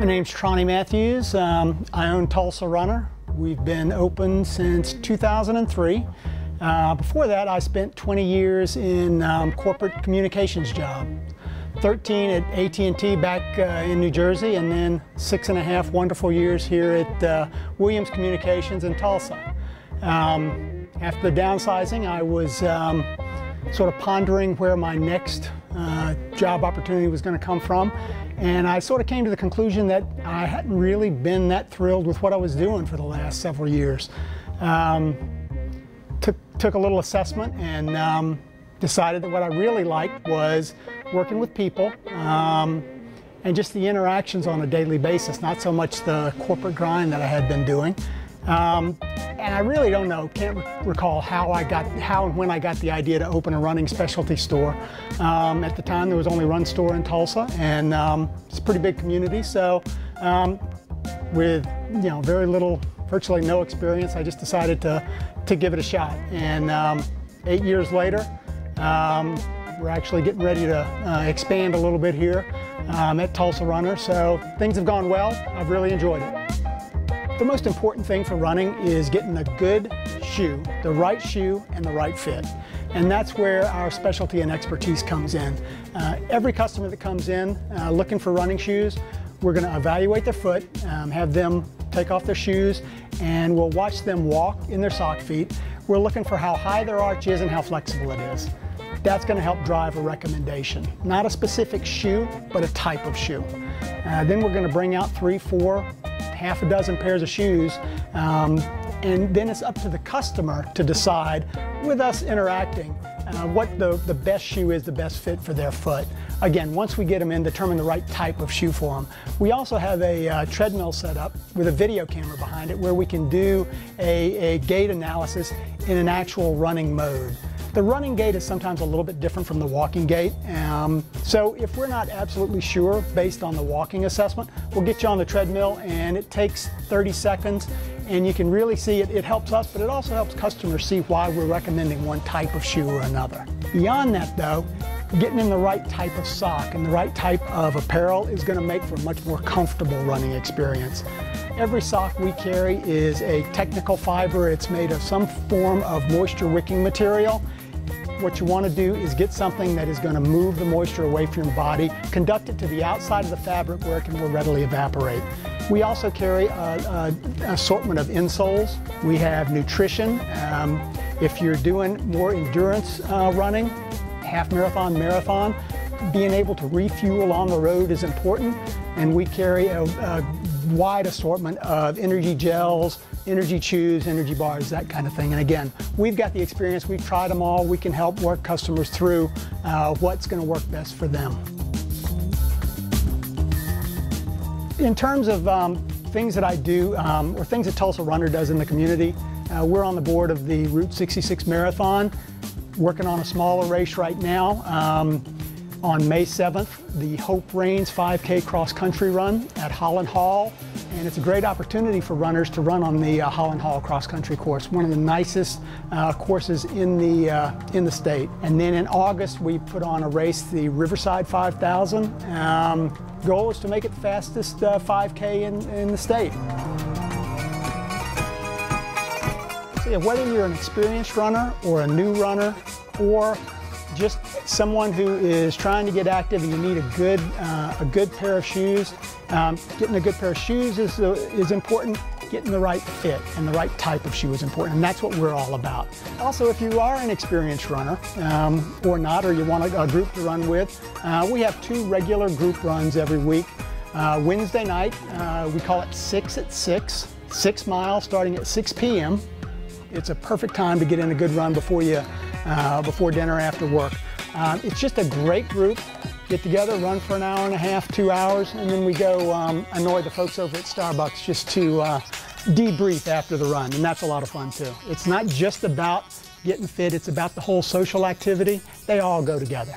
My name's Tronny Matthews. I own Tulsa Runner. We've been open since 2003. Before that, I spent 20 years in corporate communications job. 13 at AT&T back in New Jersey, and then 6.5 wonderful years here at Williams Communications in Tulsa. After the downsizing, I was sort of pondering where my next job opportunity was going to come from, and I sort of came to the conclusion that I hadn't really been that thrilled with what I was doing for the last several years. Took a little assessment and decided that what I really liked was working with people and just the interactions on a daily basis, not so much the corporate grind that I had been doing. And I really don't know, can't recall how and when I got the idea to open a running specialty store. At the time, there was only one store in Tulsa, and it's a pretty big community. So with very little, virtually no experience, I just decided to give it a shot. And 8 years later, we're actually getting ready to expand a little bit here at Tulsa Runner. So things have gone well. I've really enjoyed it. The most important thing for running is getting a good shoe, the right shoe and the right fit. And that's where our specialty and expertise comes in. Every customer that comes in looking for running shoes, we're going to evaluate their foot, have them take off their shoes, and we'll watch them walk in their sock feet. We're looking for how high their arch is and how flexible it is. That's going to help drive a recommendation. Not a specific shoe, but a type of shoe. Then we're going to bring out 3, 4, half a dozen pairs of shoes, and then it's up to the customer to decide, with us interacting, what the best shoe is, the best fit for their foot. Again, once we get them in, determine the right type of shoe for them. We also have a treadmill set up with a video camera behind it where we can do a gait analysis in an actual running mode. The running gait is sometimes a little bit different from the walking gait. So if we're not absolutely sure based on the walking assessment, we'll get you on the treadmill, and it takes 30 seconds, and you can really see it helps us, but it also helps customers see why we're recommending one type of shoe or another. Beyond that though, getting in the right type of sock and the right type of apparel is going to make for a much more comfortable running experience. Every sock we carry is a technical fiber. It's made of some form of moisture wicking material. What you want to do is get something that is going to move the moisture away from your body, conduct it to the outside of the fabric where it can more readily evaporate. We also carry an assortment of insoles. We have nutrition. If you're doing more endurance running, half marathon, marathon, being able to refuel on the road is important. And we carry a wide assortment of energy gels, energy chews, energy bars, that kind of thing. And again, we've got the experience, we've tried them all, we can help work customers through what's going to work best for them. In terms of things that I do, or things that Tulsa Runner does in the community, we're on the board of the Route 66 Marathon, working on a smaller race right now. On May 7th, the Hope Reigns 5K cross-country run at Holland Hall, and it's a great opportunity for runners to run on the Holland Hall cross-country course, one of the nicest courses in the state. And then in August, we put on a race, the Riverside 5000. Goal is to make it the fastest 5K in the state. So yeah, whether you're an experienced runner or a new runner, or just someone who is trying to get active and you need a good pair of shoes. Getting a good pair of shoes is important. Getting the right fit and the right type of shoe is important, and that's what we're all about. Also, if you are an experienced runner or not, or you want a group to run with, we have 2 regular group runs every week. Wednesday night, we call it 6 at 6, 6 miles starting at 6 p.m. It's a perfect time to get in a good run before dinner, after work. It's just a great group. Get together, run for an hour and a half, 2 hours, and then we go annoy the folks over at Starbucks just to debrief after the run, and that's a lot of fun too. It's not just about getting fit, it's about the whole social activity. They all go together.